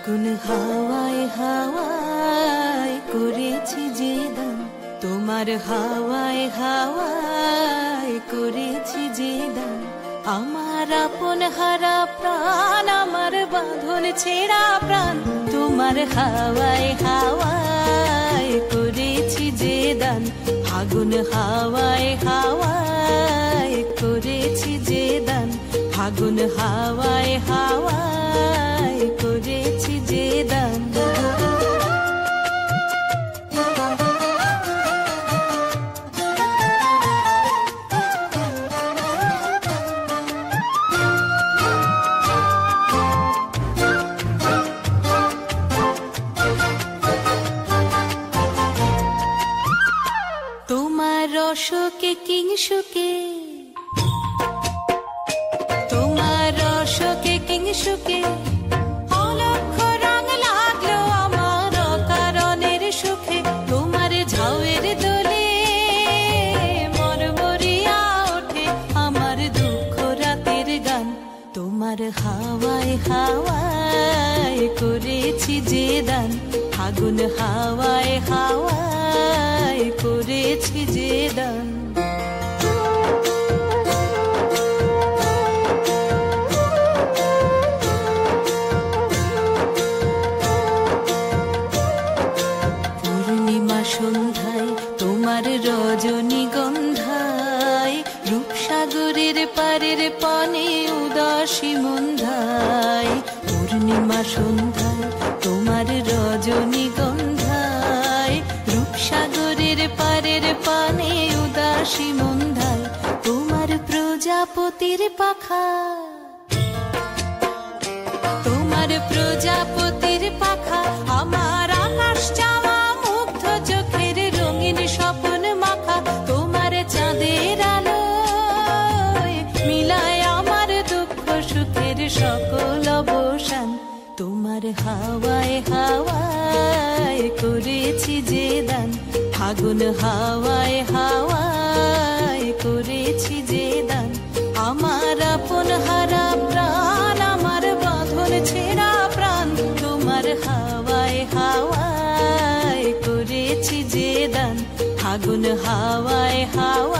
ফাগুন হাওয়ায় হাওয়ায় করেছি যে দান, তোমার হাওয়ায় হাওয়ায় করেছি যে দান। আমার আপন হারা প্রাণ, আমার বাঁধন ছেঁড়া প্রাণ, তোমার হাওয়ায় হাওয়ায় করেছি যে দান। ফাগুন হাওয়ায় হাওয়ায় করেছি যে দান, ফাগুন হাওয়ায় হাওয়ায় করেছি যে দান। তোমার রসকে কিংসুকে, তোমার রসকে কিংসুকে অলক্ষ রং লাগলো আমার অকারণের সুখে। তোমার ঝাউয়ের দোলে মরমরিয়া ওঠে আমার দুঃখ রাতের গান। তোমার হাওয়ায় হাওয়ায় করেছি যে দান, ফাগুন হাওয়ায় হাওয়ায় করেছি যে দান। পূর্ণিমা সন্ধ্যায় তোমার রজনীগন্ধায়, রূপসাগরের পারের পানে উদাসী মন্ধায়। পূর্ণিমা সন্ধ্যায় তোমার রজনীগন্ধায়, রূপসাগরের পারের পানে উদাসী মন্ধায়। তোমার প্রজাপতির পাখা, তোমার প্রজাপতির পাখা আমার আকাশ চাওয়া মুগ্ধ চোখের রঙিন স্বপ্ন মাখা। তোমার চাঁদের আলো মিলায় আমার দুঃখ সুখের সকল অবসান। তোমার হাওয়ায় হাওয়ায় করেছি যে দান, ফাগুন হাওয়ায় হাওয়ায় করেছি যে দান। আমার আপন হারা প্রাণ, আমার বাঁধন ছেঁড়া প্রাণ, তোমার হাওয়ায় হাওয়ায় করেছি যে দান, ফাগুন হাওয়ায় হাওয়ায়